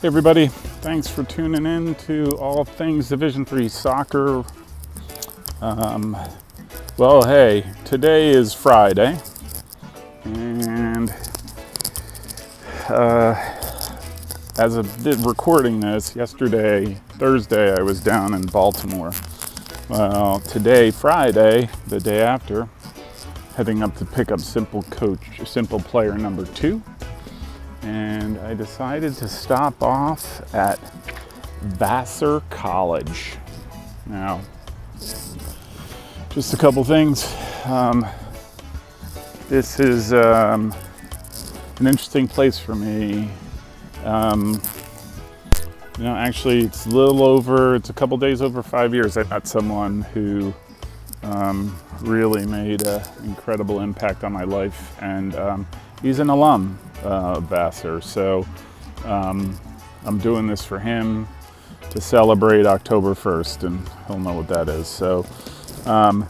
everybody, thanks for tuning in to all things Division III soccer. Well, hey, today is Friday, and as of recording this, yesterday, Thursday, I was down in Baltimore. Well, today, Friday, the day after, heading up to pick up Simple player number 2. And I decided to stop off at Vassar College. Now, just a couple things. This is an interesting place for me. Actually, it's a couple days over 5 years. I met someone who really made an incredible impact on my life, and he's an alum of Vassar. So I'm doing this for him to celebrate October 1st, and he'll know what that is. So, and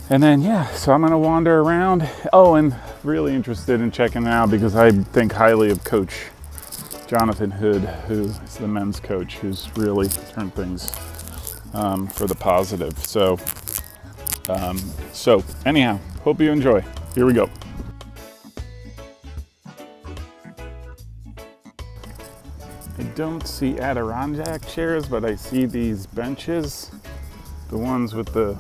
then, so I'm going to wander around. Oh, and really interested in checking it out because I think highly of Coach Jonathan Hood, who is the men's coach, who's really turned things for the positive. So anyhow, hope you enjoy. Here we go. I don't see Adirondack chairs, but I see these benches, the ones with they're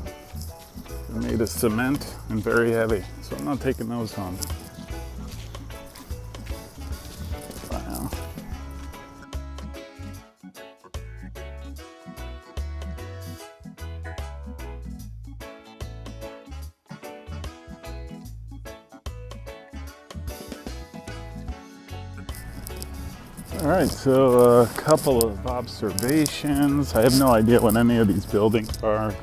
made of cement and very heavy. So I'm not taking those home. Wow. All right, so a couple of observations. I have no idea what any of these buildings are,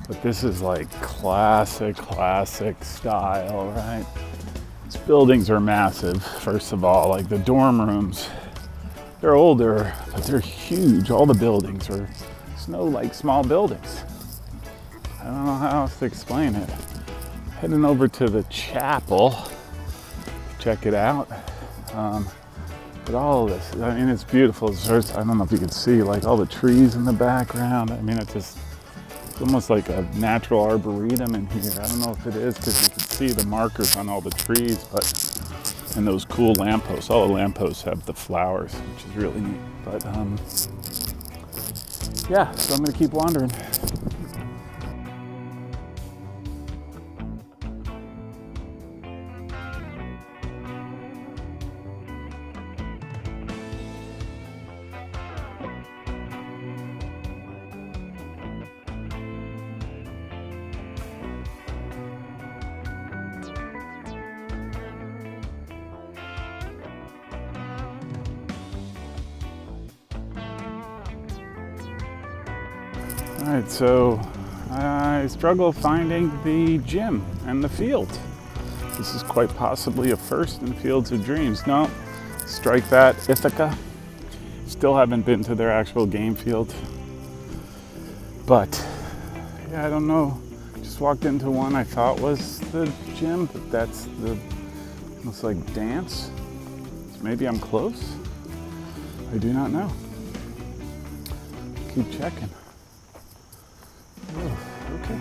but this is like classic style, right? These buildings are massive, first of all. Like the dorm rooms, they're older, but they're huge. All the buildings are, there's no like small buildings. I don't know how else to explain it. Heading over to the chapel, check it out. But all of this, I mean, it's beautiful. I don't know if you can see, like all the trees in the background. I mean, it's almost like a natural arboretum in here. I don't know if it is because you can see the markers on all the trees, and those cool lampposts. All the lampposts have the flowers, which is really neat. But so I'm gonna keep wandering. All right, so I struggle finding the gym and the field. This is quite possibly a first in Fields of Dreams. No, strike that, Ithaca. Still haven't been to their actual game field. But, I don't know. Just walked into one I thought was the gym, but that's looks like dance. So maybe I'm close. I do not know. Keep checking. Oh, okay.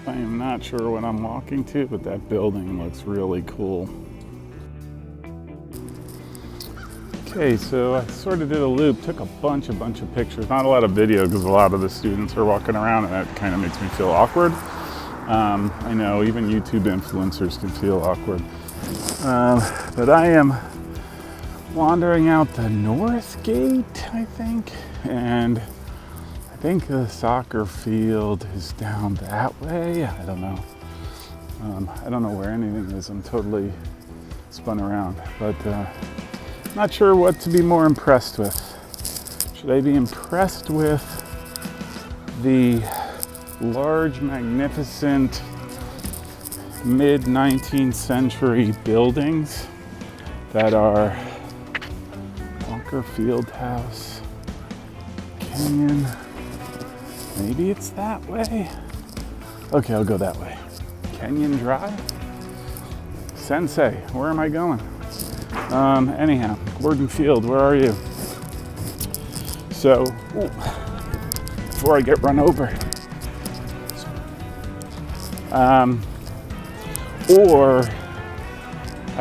I am not sure what I'm walking to, but that building looks really cool. Okay, so I sort of did a loop, took a bunch of pictures, not a lot of video because a lot of the students are walking around and that kind of makes me feel awkward. I know even YouTube influencers can feel awkward. But I am wandering out the north gate, I think, and I think the soccer field is down that way. I don't know. I don't know where anything is. I'm totally spun around, but not sure what to be more impressed with. Should I be impressed with the large, magnificent mid-19th century buildings that are Walker Fieldhouse, Kenyon. Maybe it's that way. Okay, I'll go that way. Kenyon Drive? Sensei, where am I going? Anyhow, Gordon Field, where are you? So, before I get run over. I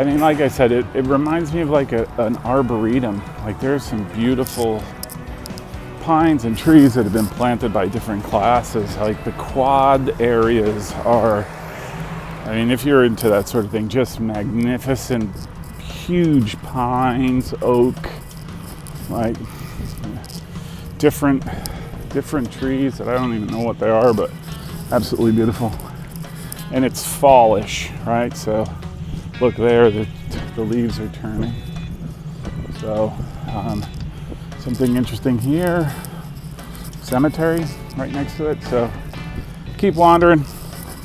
mean, like I said, it reminds me of like an arboretum. Like there's some beautiful pines and trees that have been planted by different classes. Like the quad areas are, I mean, if you're into that sort of thing, just magnificent, huge pines, oak, like different trees that I don't even know what they are, but absolutely beautiful. And it's fallish, right? So look there, the leaves are turning. So something interesting here. Cemetery right next to it. So keep wandering,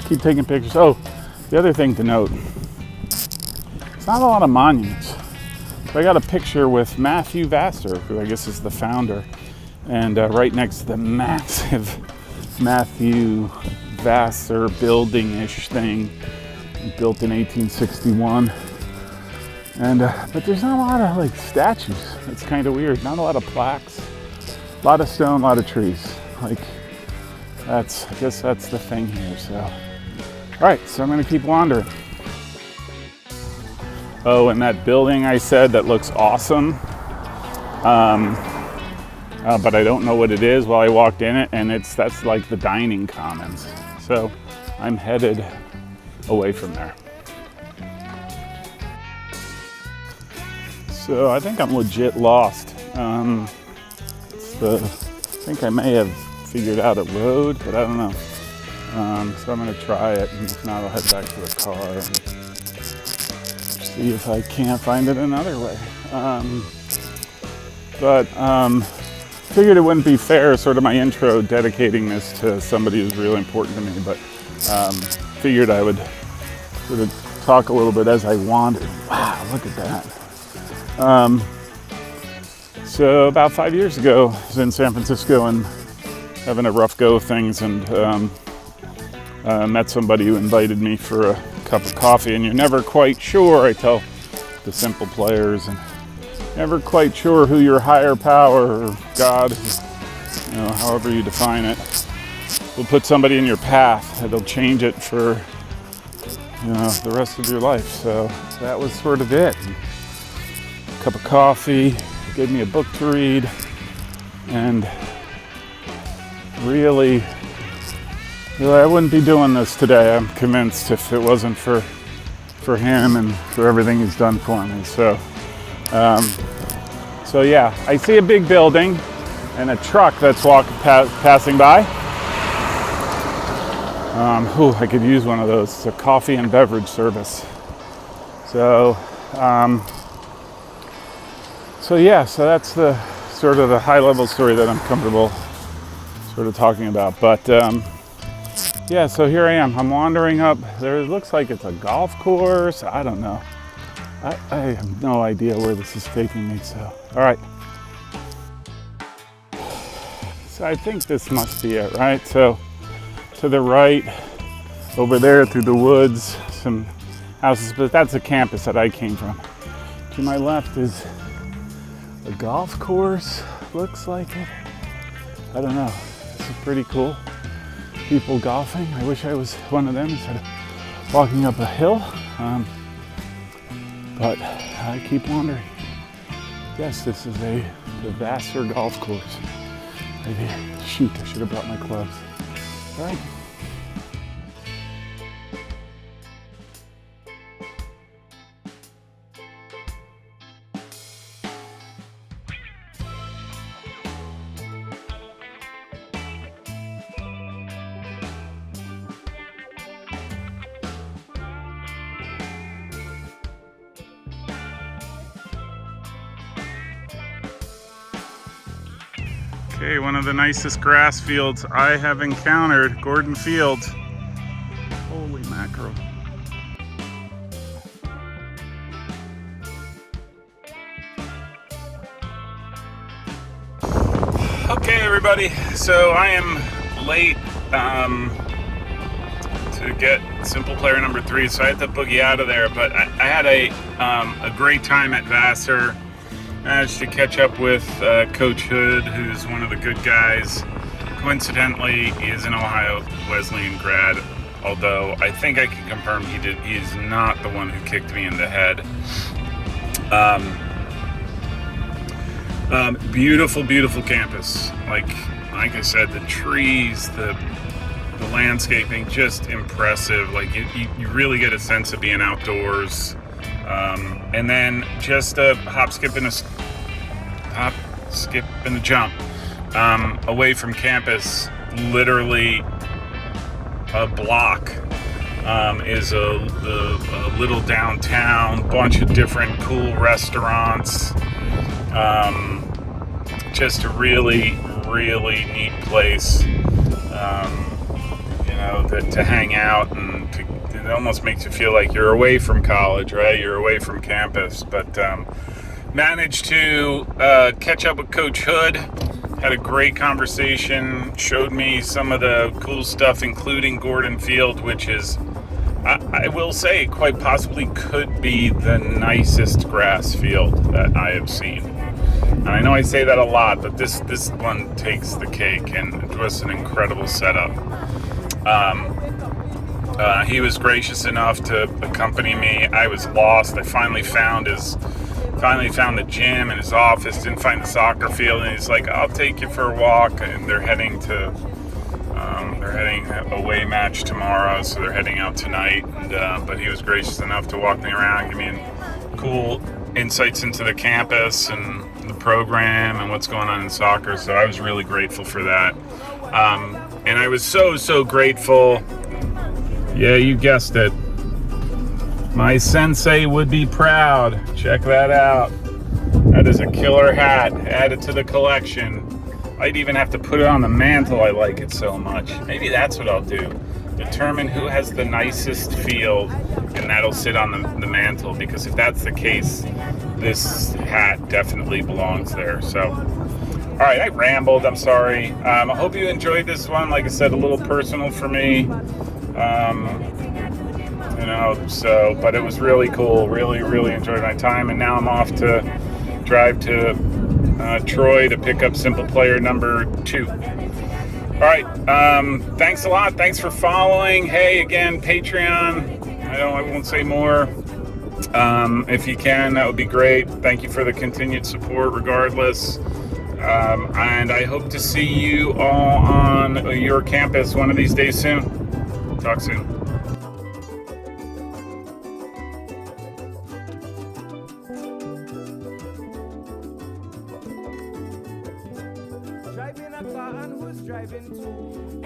keep taking pictures. Oh, the other thing to note, it's not a lot of monuments. So I got a picture with Matthew Vassar, who I guess is the founder, and right next to the massive Matthew Vassar building-ish thing, built in 1861. And but there's not a lot of like statues. It's kind of weird. Not a lot of plaques. A lot of stone, a lot of trees. Like I guess that's the thing here. So, all right. So I'm gonna keep wandering. Oh, and that building I said that looks awesome. But I don't know what it is while I walked in it, and that's like the dining commons. So I'm headed away from there. So I think I'm legit lost. I think I may have figured out a road, but I don't know. So I'm gonna try it, and if not, I'll head back to the car and see if I can't find it another way. Figured it wouldn't be fair, sort of my intro, dedicating this to somebody who's really important to me, but figured I would sort of talk a little bit as I wandered. Wow, look at that. So about 5 years ago, I was in San Francisco and having a rough go of things, and met somebody who invited me for a cup of coffee, and you're never quite sure, I tell the simple players, and never quite sure who your higher power or God, you know, however you define it, will put somebody in your path that'll change it for, you know, the rest of your life. So that was sort of it. A cup of coffee, gave me a book to read, and really I wouldn't be doing this today, I'm convinced, if it wasn't for him and for everything he's done for me. So yeah, I see a big building and a truck that's passing by. I could use one of those. It's a coffee and beverage service. So yeah, so that's the sort of the high-level story that I'm comfortable sort of talking about. But yeah, so here I am. I'm wandering up. There, it looks like it's a golf course. I don't know. I have no idea where this is taking me. So, all right. So I think this must be it, right? So to the right, over there through the woods, some houses, but that's the campus that I came from. To my left is a golf course, looks like it. I don't know. This is pretty cool. People golfing. I wish I was one of them instead of walking up a hill. But I keep wondering. Yes, this is the Vassar golf course. Right here. Shoot, I should have brought my clubs. All right. Okay, one of the nicest grass fields I have encountered, Gordon Field. Holy mackerel. Okay, everybody. So I am late to get simple player number 3, so I had to boogie out of there. But I had a great time at Vassar. Managed to catch up with Coach Hood, who's one of the good guys. Coincidentally, he is an Ohio Wesleyan grad, although I think I can confirm he is not the one who kicked me in the head. Beautiful, beautiful campus. Like I said, the trees, the landscaping, just impressive. Like you really get a sense of being outdoors. And then just a hop, skip, and a jump away from campus. Literally a block is a little downtown, bunch of different cool restaurants. Just a really, really neat place, to hang out, and it almost makes you feel like you're away from college, right? You're away from campus. But managed to catch up with Coach Hood. Had a great conversation. Showed me some of the cool stuff, including Gordon Field, which is, I will say, quite possibly could be the nicest grass field that I have seen. And I know I say that a lot, but this one takes the cake, and it was an incredible setup. He was gracious enough to accompany me. I was lost. I finally found the gym and his office. Didn't find the soccer field, and he's like, "I'll take you for a walk." And they're heading away match tomorrow, so they're heading out tonight. And but he was gracious enough to walk me around, give me cool insights into the campus and the program and what's going on in soccer. So I was really grateful for that. And I was so grateful. Yeah, you guessed it. My sensei would be proud. Check that out. That is a killer hat. Add it to the collection. I'd even have to put it on the mantle. I like it so much. Maybe that's what I'll do. Determine who has the nicest field, and that'll sit on the mantle, because if that's the case, this hat definitely belongs there. So, all right, I rambled. I'm sorry. I hope you enjoyed this one. Like I said, a little personal for me. But it was really cool. Really, really enjoyed my time. And now I'm off to drive to Troy to pick up simple player number 2. All right. Thanks a lot. Thanks for following. Hey, again, Patreon. I won't say more. If you can, that would be great. Thank you for the continued support regardless. And I hope to see you all on your campus one of these days soon. Talk soon. Driving a car, and who's driving too?